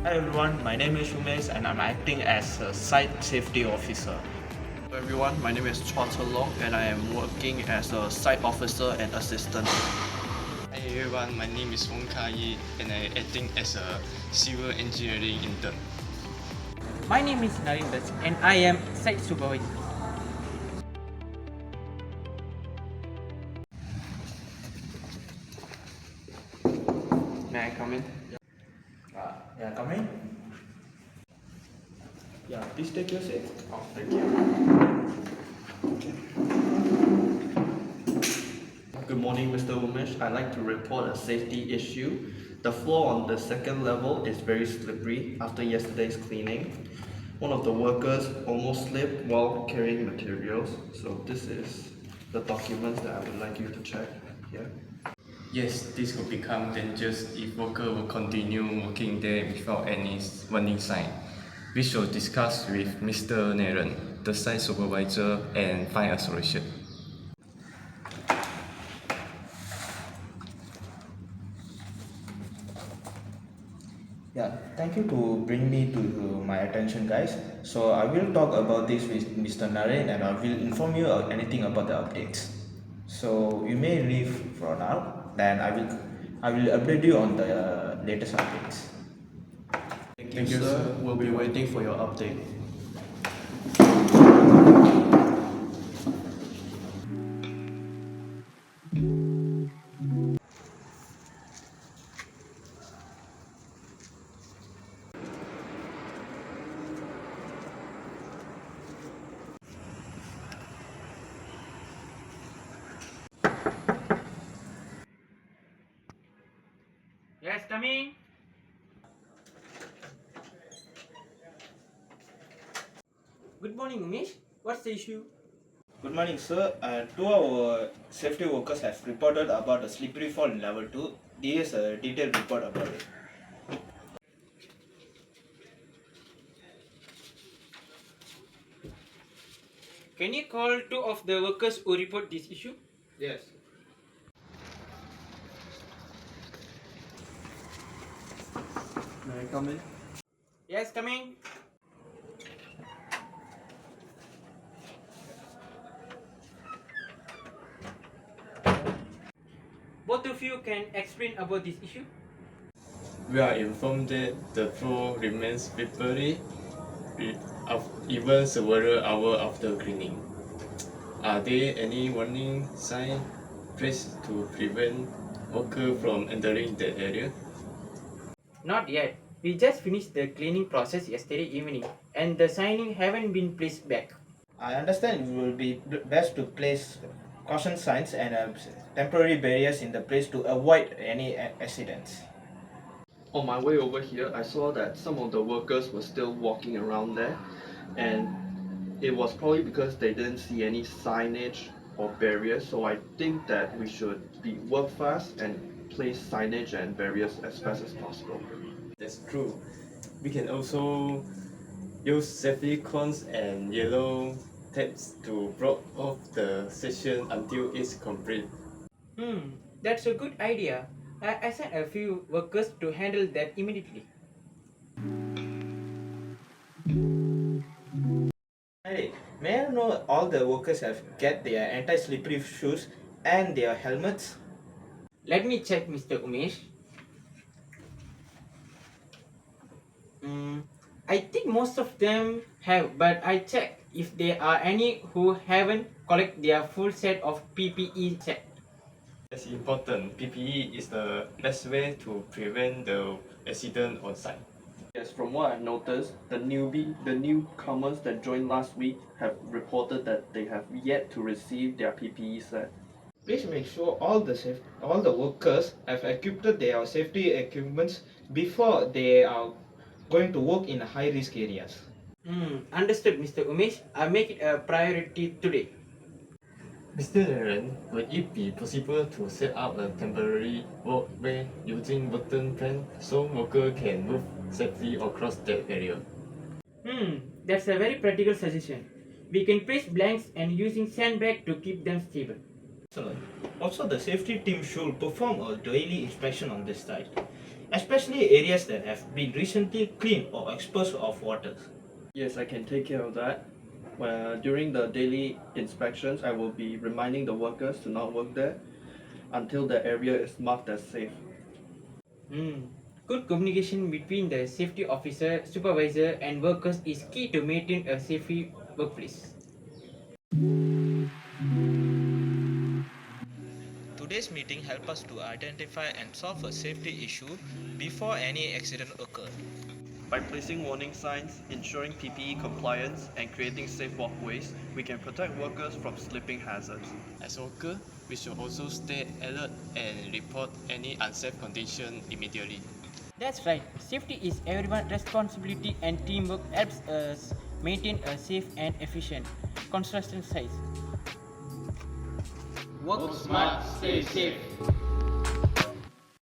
Hi everyone, my name is Umesh and I'm acting as a site safety officer. Hello everyone, my name is Chua Long and I am working as a site officer and assistant. Hi everyone, my name is Wong Ka Yi and I acting as a civil engineering intern. My name is Narinder and I am site supervisor. May I come in? Yeah, come in. Yeah, please take your seat. Oh, thank you. Good morning, Mr. Umesh. I'd like to report a safety issue. The floor on the second level is very slippery after yesterday's cleaning. One of the workers almost slipped while carrying materials. So this is the documents that I would like you to check here. Yes, this could become dangerous if worker will continue working there without any warning sign. We should discuss with Mr. Naren, the site supervisor, and find a solution. Yeah, thank you to bring me to my attention guys. So I will talk about this with Mr. Naren and I will inform you anything about the updates. So you may leave for now, then I will update you on the latest updates. Thank you, sir. We'll be waiting for your update. Yes, coming. Good morning, Umesh. What's the issue? Good morning, sir. Two of our safety workers have reported about a slippery fall in level 2. This is a detailed report about it. Can you call two of the workers who report this issue? Yes. May I come in? Yes, coming. Both of you can explain about this issue. We are informed that the floor remains slippery even several hours after cleaning. Are there any warning signs placed to prevent workers from entering that area? Not yet. We just finished the cleaning process yesterday evening and the signing haven't been placed back. I understand it will be best to place caution signs and temporary barriers in the place to avoid any accidents. On my way over here, I saw that some of the workers were still walking around there, and it was probably because they didn't see any signage or barriers. So I think that we should work fast and place signage and barriers as fast as possible. That's true. We can also use safety cones and yellow tapes to block off the section until it's complete. That's a good idea. I sent a few workers to handle that immediately. Hey, may I know all the workers have get their anti-slippery shoes and their helmets? Let me check, Mr. Umesh. I think most of them have, but I check if there are any who haven't collected their full set of PPE set. That's important. PPE is the best way to prevent the accident on site. Yes, from what I've noticed, the newcomers that joined last week have reported that they have yet to receive their PPE set. Please make sure all the workers have equipped their safety equipments before they are going to work in high-risk areas. Understood, Mr. Umesh. I make it a priority today. Mr. Naren, would it be possible to set up a temporary walkway using button plan so workers can move safely across that area? That's a very practical suggestion. We can place blanks and using sandbag to keep them stable. Excellent. Also, the safety team should perform a daily inspection on this site. especially areas that have been recently cleaned or exposed of water. Yes, I can take care of that. During the daily inspections, I will be reminding the workers to not work there until the area is marked as safe. Good communication between the safety officer, supervisor, and workers is key to maintain a safe workplace. Today's meeting helped us to identify and solve a safety issue before any accident occurred. By placing warning signs, ensuring PPE compliance, and creating safe walkways, we can protect workers from slipping hazards. As workers, we should also stay alert and report any unsafe condition immediately. That's right. Safety is everyone's responsibility, and teamwork helps us maintain a safe and efficient construction site. Work smart, stay safe.